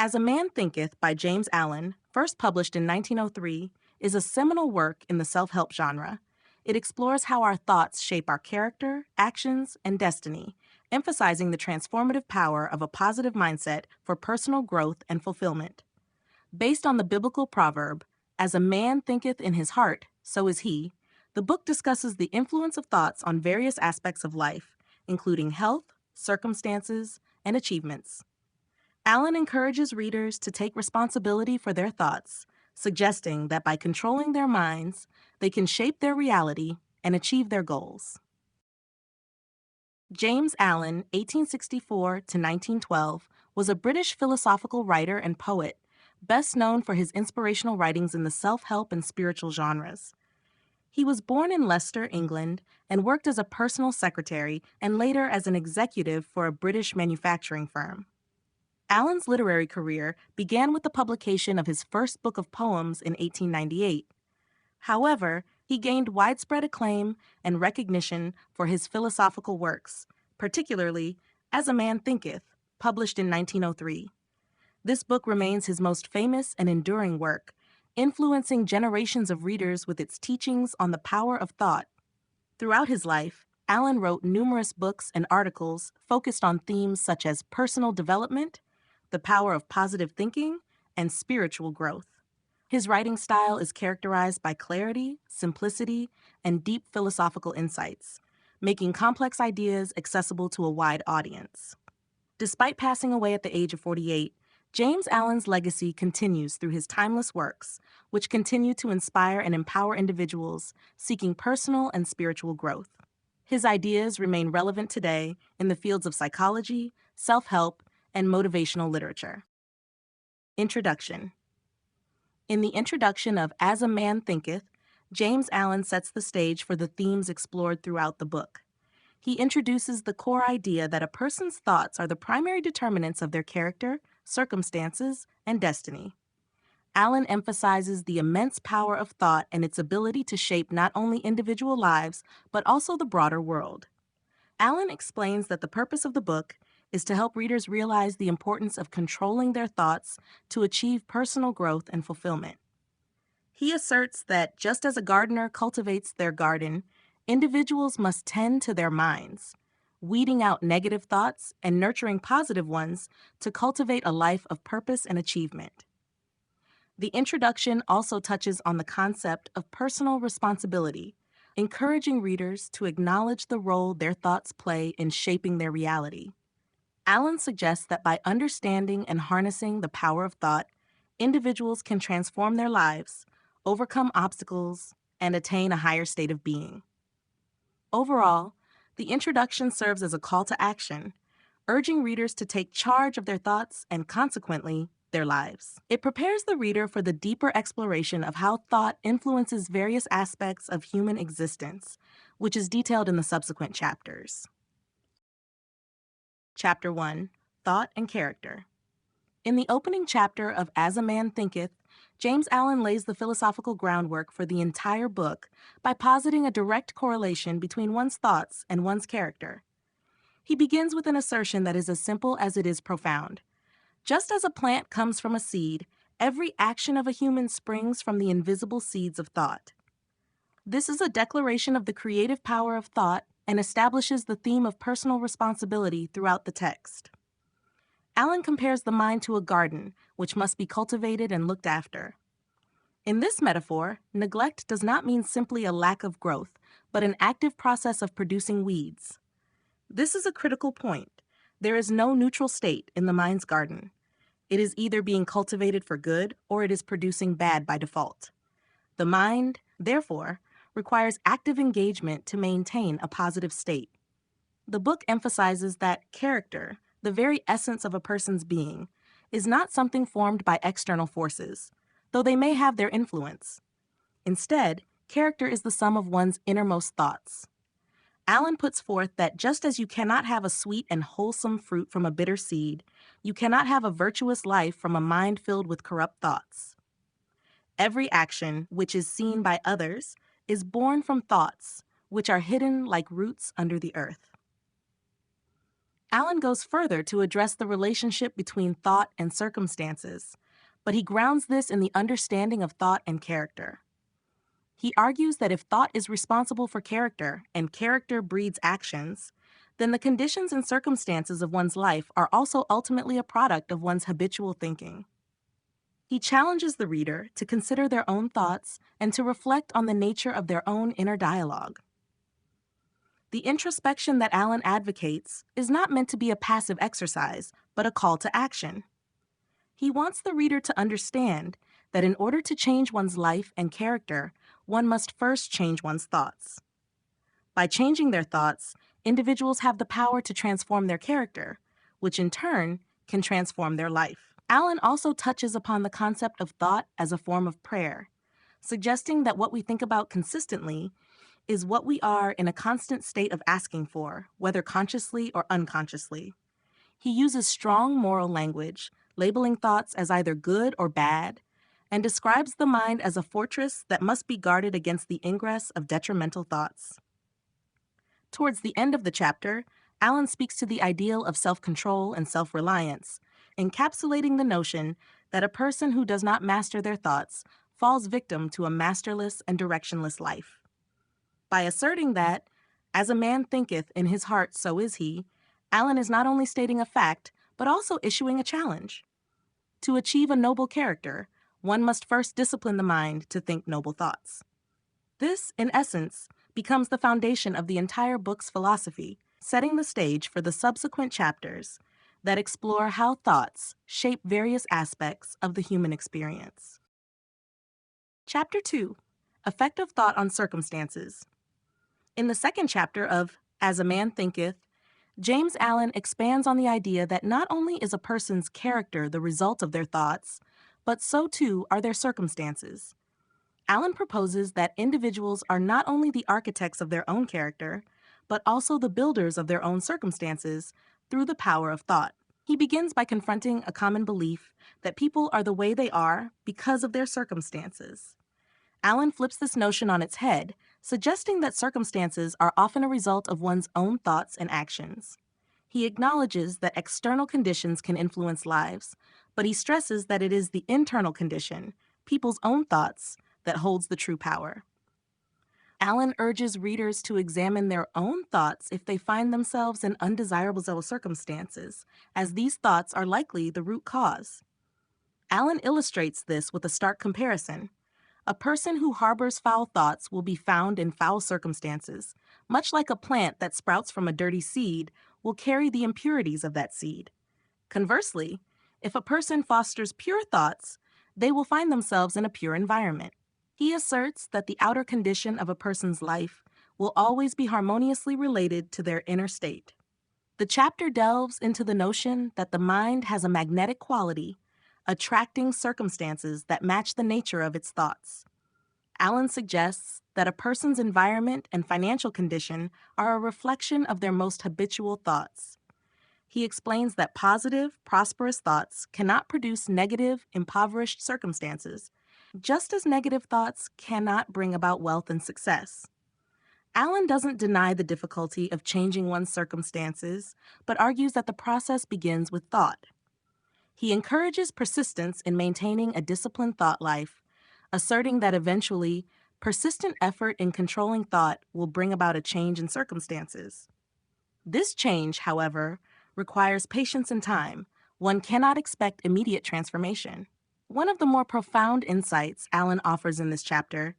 As a Man Thinketh by James Allen, first published in 1903, is a seminal work in the self-help genre. It explores how our thoughts shape our character, actions, and destiny, emphasizing the transformative power of a positive mindset for personal growth and fulfillment. Based on the biblical proverb, "As a man thinketh in his heart, so is he," the book discusses the influence of thoughts on various aspects of life, including health, circumstances, and achievements. Allen encourages readers to take responsibility for their thoughts, suggesting that by controlling their minds, they can shape their reality and achieve their goals. James Allen, 1864 to 1912, was a British philosophical writer and poet, best known for his inspirational writings in the self-help and spiritual genres. He was born in Leicester, England, and worked as a personal secretary and later as an executive for a British manufacturing firm. Allen's literary career began with the publication of his first book of poems in 1898. However, he gained widespread acclaim and recognition for his philosophical works, particularly As a Man Thinketh, published in 1903. This book remains his most famous and enduring work, influencing generations of readers with its teachings on the power of thought. Throughout his life, Allen wrote numerous books and articles focused on themes such as personal development, the power of positive thinking, and spiritual growth. His writing style is characterized by clarity, simplicity, and deep philosophical insights, making complex ideas accessible to a wide audience. Despite passing away at the age of 48, James Allen's legacy continues through his timeless works, which continue to inspire and empower individuals seeking personal and spiritual growth. His ideas remain relevant today in the fields of psychology, self-help, and motivational literature. Introduction. In the introduction of As a Man Thinketh, James Allen sets the stage for the themes explored throughout the book. He introduces the core idea that a person's thoughts are the primary determinants of their character, circumstances, and destiny. Allen emphasizes the immense power of thought and its ability to shape not only individual lives, but also the broader world. Allen explains that the purpose of the book is to help readers realize the importance of controlling their thoughts to achieve personal growth and fulfillment. He asserts that just as a gardener cultivates their garden, individuals must tend to their minds, weeding out negative thoughts and nurturing positive ones to cultivate a life of purpose and achievement. The introduction also touches on the concept of personal responsibility, encouraging readers to acknowledge the role their thoughts play in shaping their reality. Allen suggests that by understanding and harnessing the power of thought, individuals can transform their lives, overcome obstacles, and attain a higher state of being. Overall, the introduction serves as a call to action, urging readers to take charge of their thoughts and, consequently, their lives. It prepares the reader for the deeper exploration of how thought influences various aspects of human existence, which is detailed in the subsequent chapters. Chapter 1, Thought and Character. In the opening chapter of As a Man Thinketh, James Allen lays the philosophical groundwork for the entire book by positing a direct correlation between one's thoughts and one's character. He begins with an assertion that is as simple as it is profound. Just as a plant comes from a seed, every action of a human springs from the invisible seeds of thought. This is a declaration of the creative power of thought and establishes the theme of personal responsibility throughout the text. Allen compares the mind to a garden, which must be cultivated and looked after. In this metaphor, neglect does not mean simply a lack of growth, but an active process of producing weeds. This is a critical point. There is no neutral state in the mind's garden. It is either being cultivated for good or it is producing bad by default. The mind, therefore, requires active engagement to maintain a positive state. The book emphasizes that character, the very essence of a person's being, is not something formed by external forces, though they may have their influence. Instead, character is the sum of one's innermost thoughts. Allen puts forth that just as you cannot have a sweet and wholesome fruit from a bitter seed, you cannot have a virtuous life from a mind filled with corrupt thoughts. Every action which is seen by others is born from thoughts, which are hidden like roots under the earth. Allen goes further to address the relationship between thought and circumstances, but he grounds this in the understanding of thought and character. He argues that if thought is responsible for character and character breeds actions, then the conditions and circumstances of one's life are also ultimately a product of one's habitual thinking. He challenges the reader to consider their own thoughts and to reflect on the nature of their own inner dialogue. The introspection that Allen advocates is not meant to be a passive exercise, but a call to action. He wants the reader to understand that in order to change one's life and character, one must first change one's thoughts. By changing their thoughts, individuals have the power to transform their character, which in turn can transform their life. Allen also touches upon the concept of thought as a form of prayer, suggesting that what we think about consistently is what we are in a constant state of asking for, whether consciously or unconsciously. He uses strong moral language, labeling thoughts as either good or bad, and describes the mind as a fortress that must be guarded against the ingress of detrimental thoughts. Towards the end of the chapter, Allen speaks to the ideal of self-control and self-reliance, encapsulating the notion that a person who does not master their thoughts falls victim to a masterless and directionless life. By asserting that, as a man thinketh in his heart, so is he, Allen is not only stating a fact, but also issuing a challenge. To achieve a noble character, one must first discipline the mind to think noble thoughts. This, in essence, becomes the foundation of the entire book's philosophy, setting the stage for the subsequent chapters that explore how thoughts shape various aspects of the human experience. Chapter 2: Effect of Thought on Circumstances. In the second chapter of As a Man Thinketh, James Allen expands on the idea that not only is a person's character the result of their thoughts, but so too are their circumstances. Allen proposes that individuals are not only the architects of their own character, but also the builders of their own circumstances through the power of thought. He begins by confronting a common belief that people are the way they are because of their circumstances. Allen flips this notion on its head, suggesting that circumstances are often a result of one's own thoughts and actions. He acknowledges that external conditions can influence lives, but he stresses that it is the internal condition, people's own thoughts, that holds the true power. Allen urges readers to examine their own thoughts if they find themselves in undesirable circumstances, as these thoughts are likely the root cause. Allen illustrates this with a stark comparison. A person who harbors foul thoughts will be found in foul circumstances, much like a plant that sprouts from a dirty seed will carry the impurities of that seed. Conversely, if a person fosters pure thoughts, they will find themselves in a pure environment. He asserts that the outer condition of a person's life will always be harmoniously related to their inner state. The chapter delves into the notion that the mind has a magnetic quality, attracting circumstances that match the nature of its thoughts. Allen suggests that a person's environment and financial condition are a reflection of their most habitual thoughts. He explains that positive, prosperous thoughts cannot produce negative, impoverished circumstances, just as negative thoughts cannot bring about wealth and success. Allen doesn't deny the difficulty of changing one's circumstances, but argues that the process begins with thought. He encourages persistence in maintaining a disciplined thought life, asserting that eventually, persistent effort in controlling thought will bring about a change in circumstances. This change, however, requires patience and time. One cannot expect immediate transformation. One of the more profound insights Allen offers in this chapter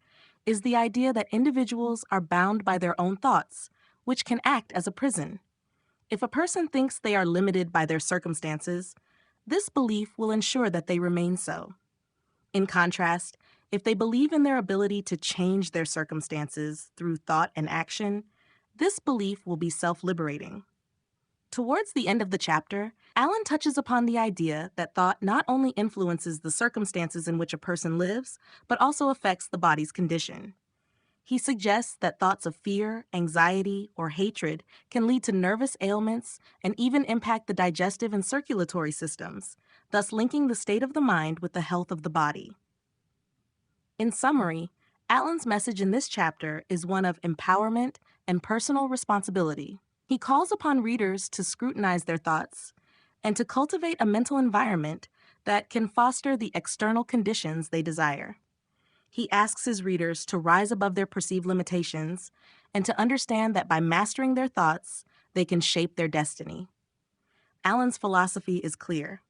is the idea that individuals are bound by their own thoughts, which can act as a prison. If a person thinks they are limited by their circumstances, this belief will ensure that they remain so. In contrast, if they believe in their ability to change their circumstances through thought and action, this belief will be self-liberating. Towards the end of the chapter, Allen touches upon the idea that thought not only influences the circumstances in which a person lives, but also affects the body's condition. He suggests that thoughts of fear, anxiety, or hatred can lead to nervous ailments and even impact the digestive and circulatory systems, thus linking the state of the mind with the health of the body. In summary, Allen's message in this chapter is one of empowerment and personal responsibility. He calls upon readers to scrutinize their thoughts and to cultivate a mental environment that can foster the external conditions they desire. He asks his readers to rise above their perceived limitations and to understand that by mastering their thoughts, they can shape their destiny. Allen's philosophy is clear.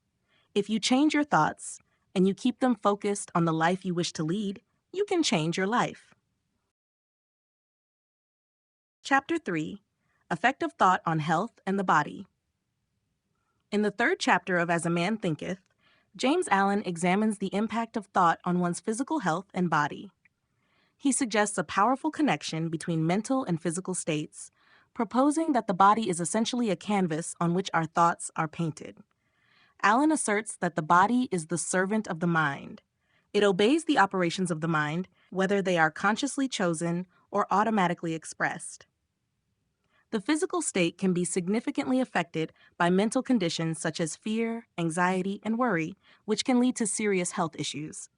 If you change your thoughts and you keep them focused on the life you wish to lead, you can change your life. Chapter 3: Effective Thought on Health and the Body. In the third chapter of As a Man Thinketh, James Allen examines the impact of thought on one's physical health and body. He suggests a powerful connection between mental and physical states, proposing that the body is essentially a canvas on which our thoughts are painted. Allen asserts that the body is the servant of the mind. It obeys the operations of the mind, whether they are consciously chosen or automatically expressed. The physical state can be significantly affected by mental conditions such as fear, anxiety, and worry, which can lead to serious health issues.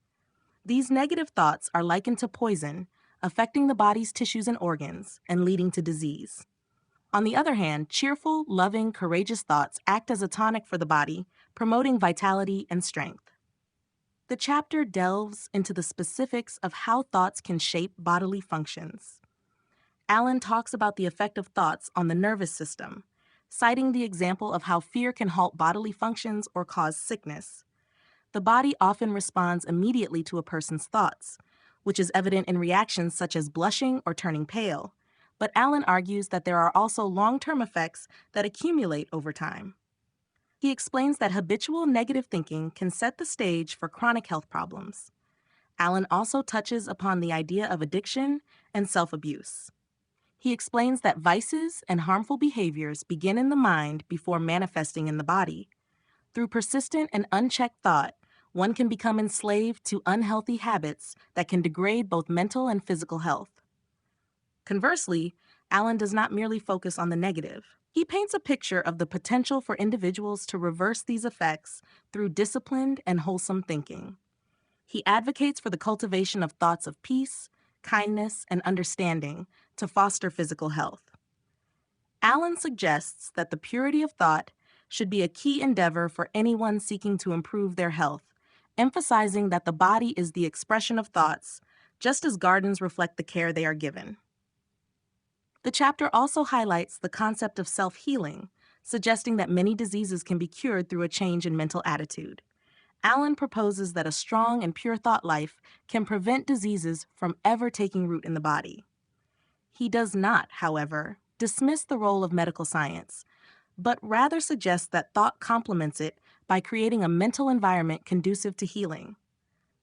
These negative thoughts are likened to poison, affecting the body's tissues and organs and leading to disease. On the other hand, cheerful, loving, courageous thoughts act as a tonic for the body, promoting vitality and strength. The chapter delves into the specifics of how thoughts can shape bodily functions. Allen talks about the effect of thoughts on the nervous system, citing the example of how fear can halt bodily functions or cause sickness. The body often responds immediately to a person's thoughts, which is evident in reactions such as blushing or turning pale. But Allen argues that there are also long-term effects that accumulate over time. He explains that habitual negative thinking can set the stage for chronic health problems. Allen also touches upon the idea of addiction and self-abuse. He explains that vices and harmful behaviors begin in the mind before manifesting in the body. Through persistent and unchecked thought, one can become enslaved to unhealthy habits that can degrade both mental and physical health. Conversely, Allen does not merely focus on the negative. He paints a picture of the potential for individuals to reverse these effects through disciplined and wholesome thinking. He advocates for the cultivation of thoughts of peace, kindness, and understanding to foster physical health. Allen suggests that the purity of thought should be a key endeavor for anyone seeking to improve their health, emphasizing that the body is the expression of thoughts, just as gardens reflect the care they are given. The chapter also highlights the concept of self-healing, suggesting that many diseases can be cured through a change in mental attitude. Allen proposes that a strong and pure thought life can prevent diseases from ever taking root in the body. He does not, however, dismiss the role of medical science, but rather suggests that thought complements it by creating a mental environment conducive to healing.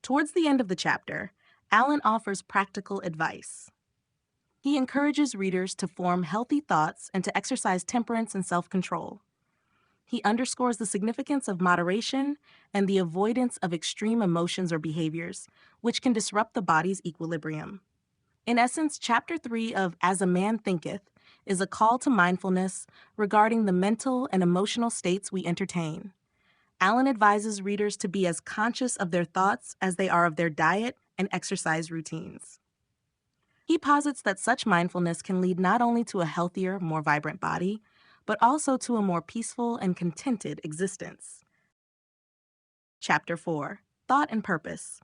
Towards the end of the chapter, Allen offers practical advice. He encourages readers to form healthy thoughts and to exercise temperance and self-control. He underscores the significance of moderation and the avoidance of extreme emotions or behaviors, which can disrupt the body's equilibrium. In essence, Chapter 3 of As a Man Thinketh is a call to mindfulness regarding the mental and emotional states we entertain. Allen advises readers to be as conscious of their thoughts as they are of their diet and exercise routines. He posits that such mindfulness can lead not only to a healthier, more vibrant body, but also to a more peaceful and contented existence. Chapter 4: Thought and Purpose.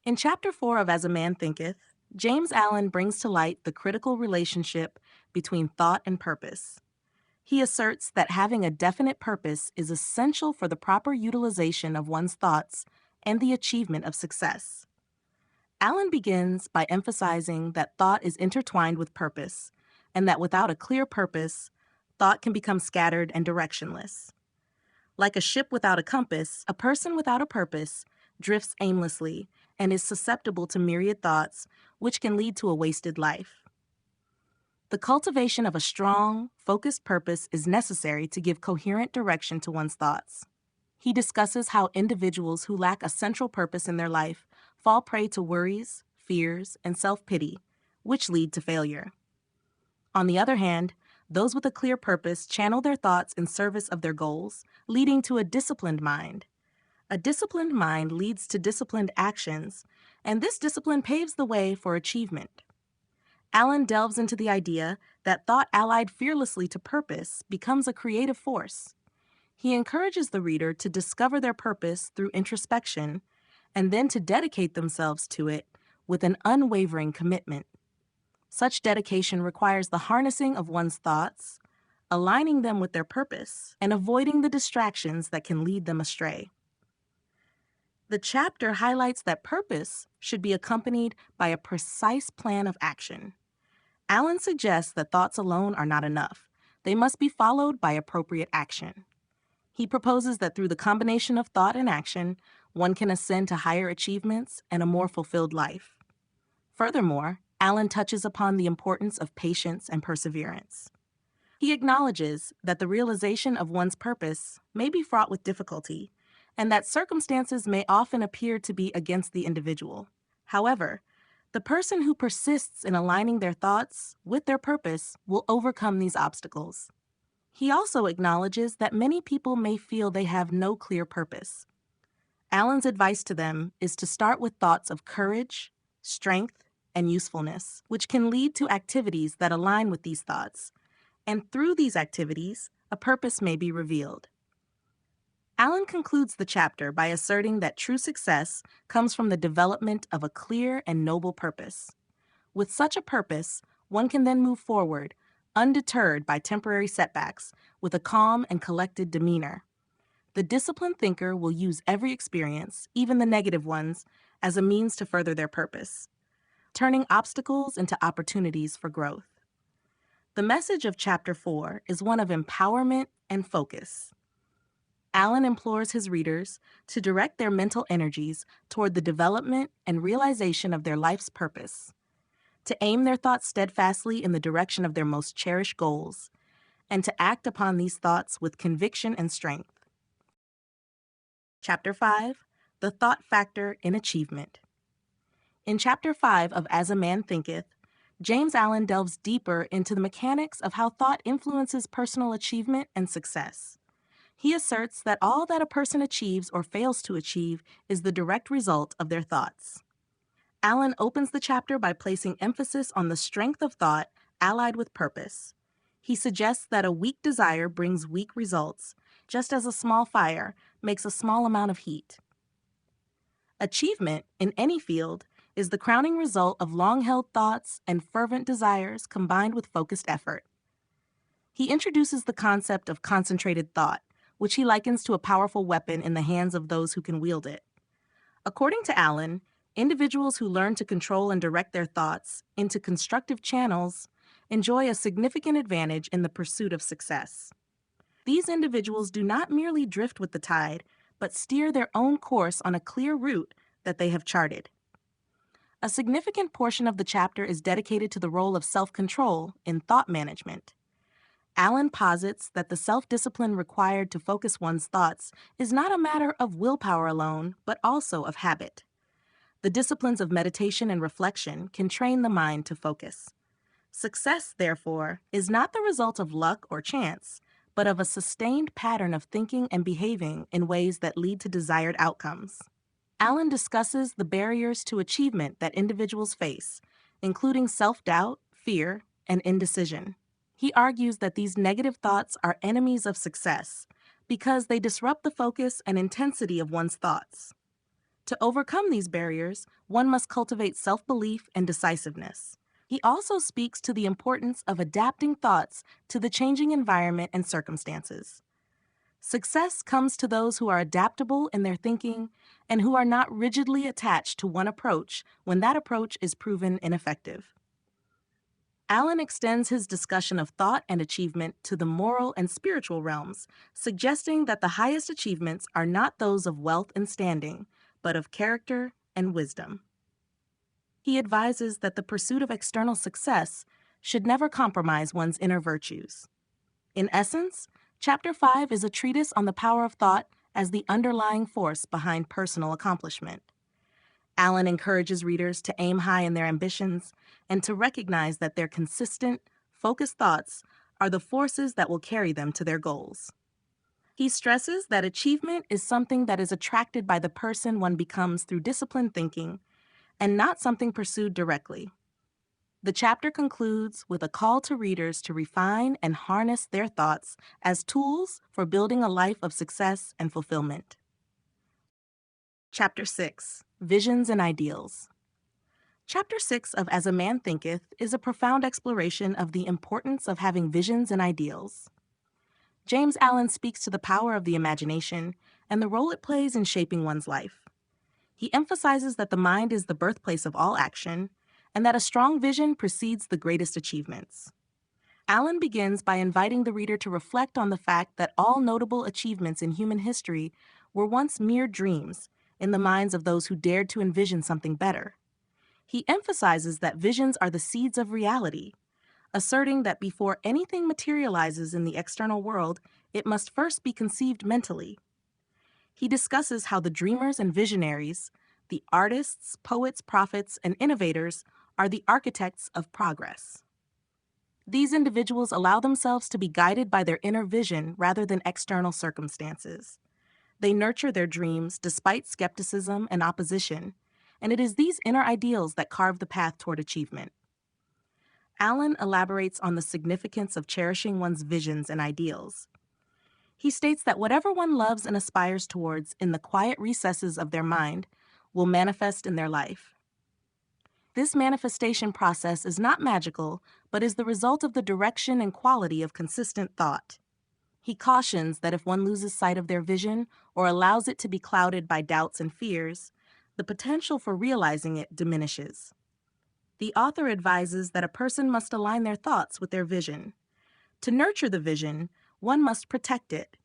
In Chapter 4 of As a Man Thinketh, James Allen brings to light the critical relationship between thought and purpose. He asserts that having a definite purpose is essential for the proper utilization of one's thoughts and the achievement of success. Allen begins by emphasizing that thought is intertwined with purpose, and that without a clear purpose, thought can become scattered and directionless. Like a ship without a compass, a person without a purpose drifts aimlessly and is susceptible to myriad thoughts, which can lead to a wasted life. The cultivation of a strong, focused purpose is necessary to give coherent direction to one's thoughts. He discusses how individuals who lack a central purpose in their life fall prey to worries, fears, and self-pity, which lead to failure. On the other hand, those with a clear purpose channel their thoughts in service of their goals, leading to a disciplined mind. A disciplined mind leads to disciplined actions, and this discipline paves the way for achievement. Allen delves into the idea that thought allied fearlessly to purpose becomes a creative force. He encourages the reader to discover their purpose through introspection and then to dedicate themselves to it with an unwavering commitment. Such dedication requires the harnessing of one's thoughts, aligning them with their purpose, and avoiding the distractions that can lead them astray. The chapter highlights that purpose should be accompanied by a precise plan of action. Allen suggests that thoughts alone are not enough. They must be followed by appropriate action. He proposes that through the combination of thought and action, one can ascend to higher achievements and a more fulfilled life. Furthermore, Allen touches upon the importance of patience and perseverance. He acknowledges that the realization of one's purpose may be fraught with difficulty, and that circumstances may often appear to be against the individual. However, the person who persists in aligning their thoughts with their purpose will overcome these obstacles. He also acknowledges that many people may feel they have no clear purpose. Allen's advice to them is to start with thoughts of courage, strength, and usefulness, which can lead to activities that align with these thoughts, and through these activities, a purpose may be revealed. Allen concludes the chapter by asserting that true success comes from the development of a clear and noble purpose. With such a purpose, one can then move forward, undeterred by temporary setbacks, with a calm and collected demeanor. The disciplined thinker will use every experience, even the negative ones, as a means to further their purpose, turning obstacles into opportunities for growth. The message of Chapter 4 is one of empowerment and focus. Allen implores his readers to direct their mental energies toward the development and realization of their life's purpose, to aim their thoughts steadfastly in the direction of their most cherished goals, and to act upon these thoughts with conviction and strength. Chapter 5, The Thought Factor in Achievement. In Chapter 5 of As a Man Thinketh, James Allen delves deeper into the mechanics of how thought influences personal achievement and success. He asserts that all that a person achieves or fails to achieve is the direct result of their thoughts. Allen opens the chapter by placing emphasis on the strength of thought allied with purpose. He suggests that a weak desire brings weak results, just as a small fire makes a small amount of heat. Achievement, in any field, is the crowning result of long-held thoughts and fervent desires combined with focused effort. He introduces the concept of concentrated thought, which he likens to a powerful weapon in the hands of those who can wield it. According to Allen, individuals who learn to control and direct their thoughts into constructive channels enjoy a significant advantage in the pursuit of success. These individuals do not merely drift with the tide, but steer their own course on a clear route that they have charted. A significant portion of the chapter is dedicated to the role of self-control in thought management. Allen posits that the self-discipline required to focus one's thoughts is not a matter of willpower alone, but also of habit. The disciplines of meditation and reflection can train the mind to focus. Success, therefore, is not the result of luck or chance, but of a sustained pattern of thinking and behaving in ways that lead to desired outcomes. Allen discusses the barriers to achievement that individuals face, including self-doubt, fear, and indecision. He argues that these negative thoughts are enemies of success because they disrupt the focus and intensity of one's thoughts. To overcome these barriers, one must cultivate self-belief and decisiveness. He also speaks to the importance of adapting thoughts to the changing environment and circumstances. Success comes to those who are adaptable in their thinking and who are not rigidly attached to one approach when that approach is proven ineffective. Allen extends his discussion of thought and achievement to the moral and spiritual realms, suggesting that the highest achievements are not those of wealth and standing, but of character and wisdom. He advises that the pursuit of external success should never compromise one's inner virtues. In essence, Chapter 5 is a treatise on the power of thought as the underlying force behind personal accomplishment. Allen encourages readers to aim high in their ambitions and to recognize that their consistent, focused thoughts are the forces that will carry them to their goals. He stresses that achievement is something that is attracted by the person one becomes through disciplined thinking and not something pursued directly. The chapter concludes with a call to readers to refine and harness their thoughts as tools for building a life of success and fulfillment. Chapter 6, Visions and Ideals. Chapter 6 of As a Man Thinketh is a profound exploration of the importance of having visions and ideals. James Allen speaks to the power of the imagination and the role it plays in shaping one's life. He emphasizes that the mind is the birthplace of all action and that a strong vision precedes the greatest achievements. Allen begins by inviting the reader to reflect on the fact that all notable achievements in human history were once mere dreams in the minds of those who dared to envision something better. He emphasizes that visions are the seeds of reality, asserting that before anything materializes in the external world, it must first be conceived mentally. He discusses how the dreamers and visionaries, the artists, poets, prophets, and innovators, are the architects of progress. These individuals allow themselves to be guided by their inner vision rather than external circumstances. They nurture their dreams despite skepticism and opposition, and it is these inner ideals that carve the path toward achievement. Allen elaborates on the significance of cherishing one's visions and ideals. He states that whatever one loves and aspires towards in the quiet recesses of their mind will manifest in their life. This manifestation process is not magical, but is the result of the direction and quality of consistent thought. He cautions that if one loses sight of their vision or allows it to be clouded by doubts and fears, the potential for realizing it diminishes. The author advises that a person must align their thoughts with their vision. To nurture the vision, one must protect it,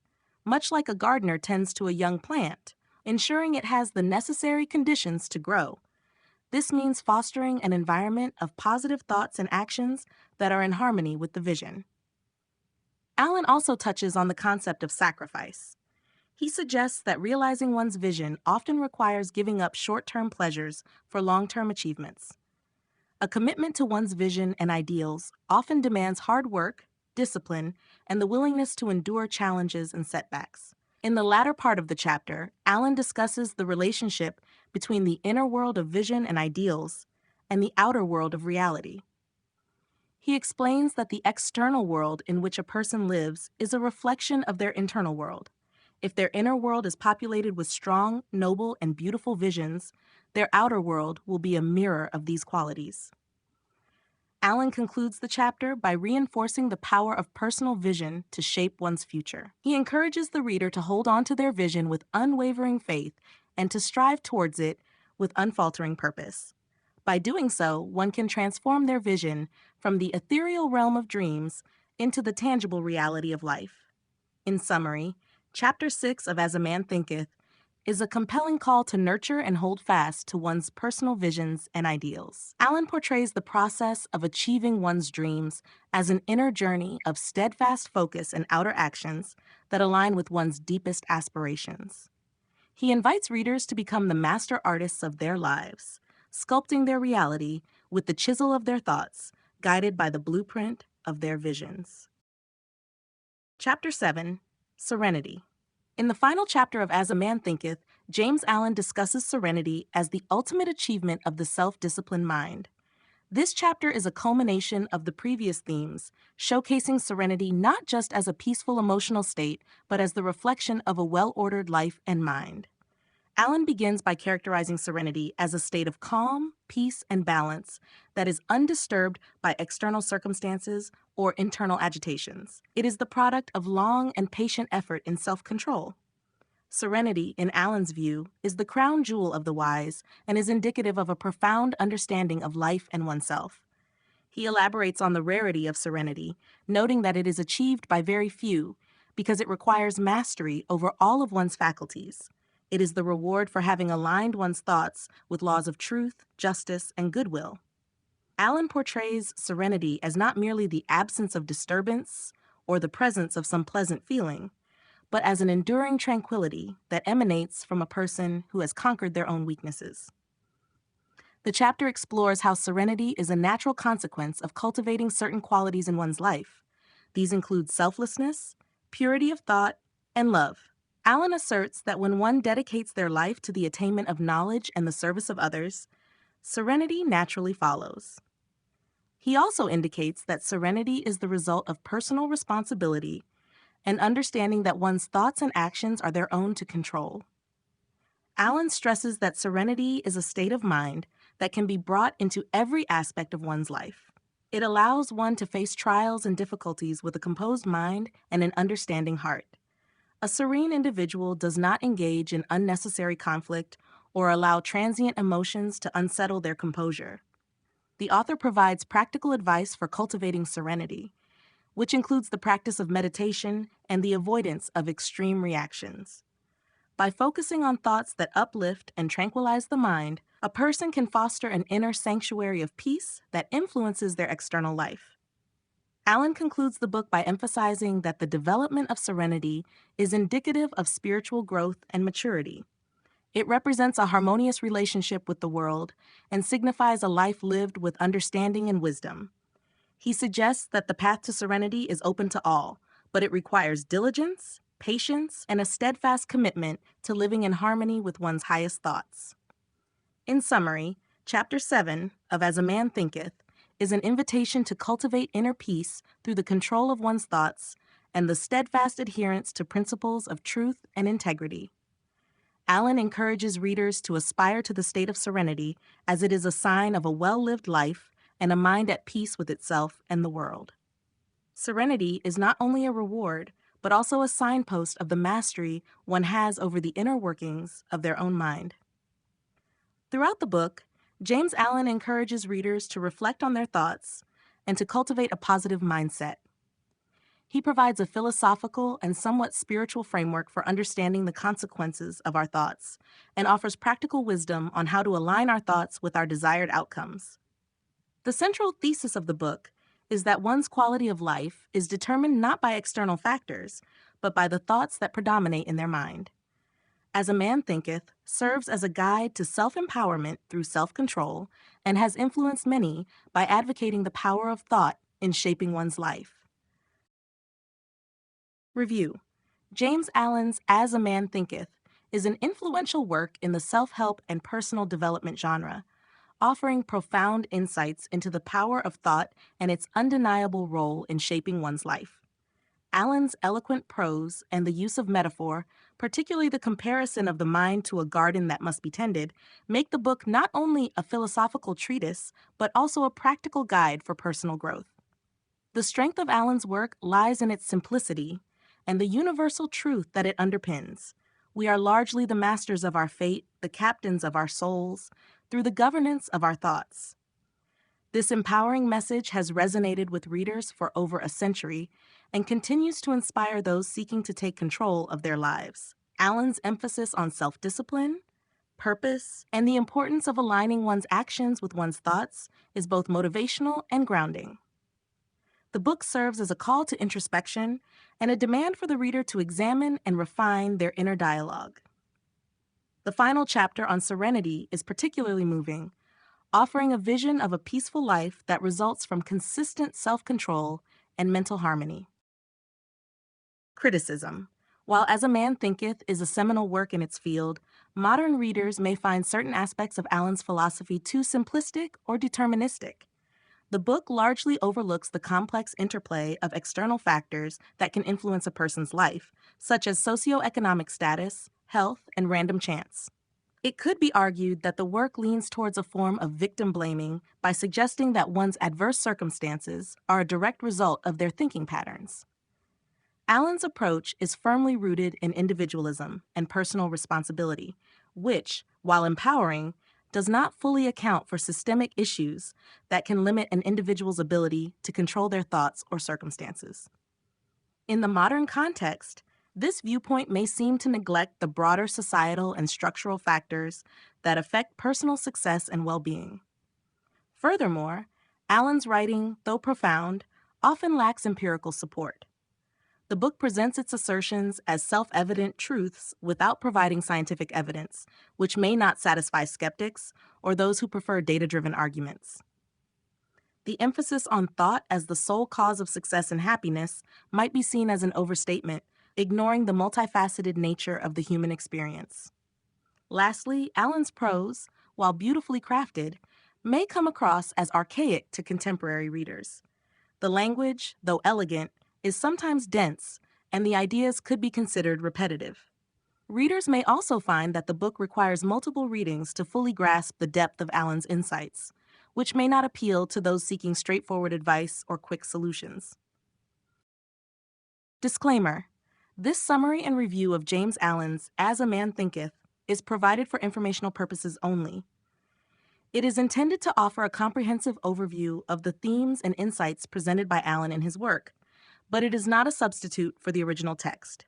much like a gardener tends to a young plant, ensuring it has the necessary conditions to grow. This means fostering an environment of positive thoughts and actions that are in harmony with the vision. Allen also touches on the concept of sacrifice. He suggests that realizing one's vision often requires giving up short-term pleasures for long-term achievements. A commitment to one's vision and ideals often demands hard work, discipline, and the willingness to endure challenges and setbacks. In the latter part of the chapter, Allen discusses the relationship between the inner world of vision and ideals and the outer world of reality. He explains that the external world in which a person lives is a reflection of their internal world. If their inner world is populated with strong, noble, and beautiful visions, their outer world will be a mirror of these qualities. Allen concludes the chapter by reinforcing the power of personal vision to shape one's future. He encourages the reader to hold on to their vision with unwavering faith and to strive towards it with unfaltering purpose. By doing so, one can transform their vision from the ethereal realm of dreams into the tangible reality of life. In summary, Chapter 6 of As a Man Thinketh is a compelling call to nurture and hold fast to one's personal visions and ideals. Allen portrays the process of achieving one's dreams as an inner journey of steadfast focus and outer actions that align with one's deepest aspirations. He invites readers to become the master artists of their lives, sculpting their reality with the chisel of their thoughts, guided by the blueprint of their visions. Chapter 7, Serenity. In the final chapter of As a Man Thinketh, James Allen discusses serenity as the ultimate achievement of the self-disciplined mind. This chapter is a culmination of the previous themes, showcasing serenity not just as a peaceful emotional state, but as the reflection of a well-ordered life and mind. Allen begins by characterizing serenity as a state of calm, peace, and balance that is undisturbed by external circumstances or internal agitations. It is the product of long and patient effort in self-control. Serenity, in Allen's view, is the crown jewel of the wise and is indicative of a profound understanding of life and oneself. He elaborates on the rarity of serenity, noting that it is achieved by very few because it requires mastery over all of one's faculties. It is the reward for having aligned one's thoughts with laws of truth, justice, and goodwill. Allen portrays serenity as not merely the absence of disturbance or the presence of some pleasant feeling, but as an enduring tranquility that emanates from a person who has conquered their own weaknesses. The chapter explores how serenity is a natural consequence of cultivating certain qualities in one's life. These include selflessness, purity of thought, and love. Allen asserts that when one dedicates their life to the attainment of knowledge and the service of others, serenity naturally follows. He also indicates that serenity is the result of personal responsibility and understanding that one's thoughts and actions are their own to control. Allen stresses that serenity is a state of mind that can be brought into every aspect of one's life. It allows one to face trials and difficulties with a composed mind and an understanding heart. A serene individual does not engage in unnecessary conflict or allow transient emotions to unsettle their composure. The author provides practical advice for cultivating serenity, which includes the practice of meditation and the avoidance of extreme reactions. By focusing on thoughts that uplift and tranquilize the mind, a person can foster an inner sanctuary of peace that influences their external life. Allen concludes the book by emphasizing that the development of serenity is indicative of spiritual growth and maturity. It represents a harmonious relationship with the world and signifies a life lived with understanding and wisdom. He suggests that the path to serenity is open to all, but it requires diligence, patience, and a steadfast commitment to living in harmony with one's highest thoughts. In summary, Chapter 7 of As a Man Thinketh is an invitation to cultivate inner peace through the control of one's thoughts and the steadfast adherence to principles of truth and integrity. Allen encourages readers to aspire to the state of serenity as it is a sign of a well-lived life and a mind at peace with itself and the world. Serenity is not only a reward, but also a signpost of the mastery one has over the inner workings of their own mind. Throughout the book, James Allen encourages readers to reflect on their thoughts and to cultivate a positive mindset. He provides a philosophical and somewhat spiritual framework for understanding the consequences of our thoughts and offers practical wisdom on how to align our thoughts with our desired outcomes. The central thesis of the book is that one's quality of life is determined not by external factors, but by the thoughts that predominate in their mind. As a Man Thinketh serves as a guide to self-empowerment through self-control and has influenced many by advocating the power of thought in shaping one's life. Review: James Allen's As a Man Thinketh is an influential work in the self-help and personal development genre, offering profound insights into the power of thought and its undeniable role in shaping one's life. Allen's eloquent prose and the use of metaphor, particularly the comparison of the mind to a garden that must be tended, make the book not only a philosophical treatise, but also a practical guide for personal growth. The strength of Allen's work lies in its simplicity and the universal truth that it underpins. We are largely the masters of our fate, the captains of our souls, through the governance of our thoughts. This empowering message has resonated with readers for over a century and continues to inspire those seeking to take control of their lives. Allen's emphasis on self-discipline, purpose, and the importance of aligning one's actions with one's thoughts is both motivational and grounding. The book serves as a call to introspection and a demand for the reader to examine and refine their inner dialogue. The final chapter on serenity is particularly moving, offering a vision of a peaceful life that results from consistent self-control and mental harmony. Criticism: while As a Man Thinketh is a seminal work in its field, modern readers may find certain aspects of Allen's philosophy too simplistic or deterministic. The book largely overlooks the complex interplay of external factors that can influence a person's life, such as socioeconomic status, health, and random chance. It could be argued that the work leans towards a form of victim blaming by suggesting that one's adverse circumstances are a direct result of their thinking patterns. Allen's approach is firmly rooted in individualism and personal responsibility, which, while empowering, does not fully account for systemic issues that can limit an individual's ability to control their thoughts or circumstances. In the modern context, this viewpoint may seem to neglect the broader societal and structural factors that affect personal success and well-being. Furthermore, Allen's writing, though profound, often lacks empirical support. The book presents its assertions as self-evident truths without providing scientific evidence, which may not satisfy skeptics or those who prefer data-driven arguments. The emphasis on thought as the sole cause of success and happiness might be seen as an overstatement, ignoring the multifaceted nature of the human experience. Lastly, Allen's prose, while beautifully crafted, may come across as archaic to contemporary readers. The language, though elegant, is sometimes dense, and the ideas could be considered repetitive. Readers may also find that the book requires multiple readings to fully grasp the depth of Allen's insights, which may not appeal to those seeking straightforward advice or quick solutions. Disclaimer: this summary and review of James Allen's As a Man Thinketh is provided for informational purposes only. It is intended to offer a comprehensive overview of the themes and insights presented by Allen in his work, but it is not a substitute for the original text.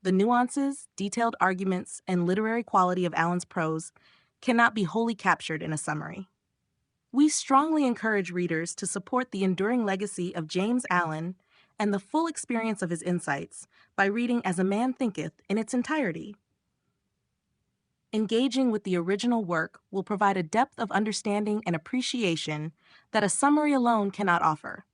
The nuances, detailed arguments, and literary quality of Allen's prose cannot be wholly captured in a summary. We strongly encourage readers to support the enduring legacy of James Allen and the full experience of his insights by reading As a Man Thinketh in its entirety. Engaging with the original work will provide a depth of understanding and appreciation that a summary alone cannot offer.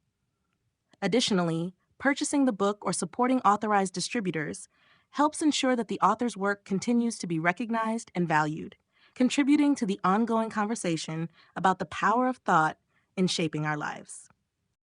Additionally, purchasing the book or supporting authorized distributors helps ensure that the author's work continues to be recognized and valued, contributing to the ongoing conversation about the power of thought in shaping our lives.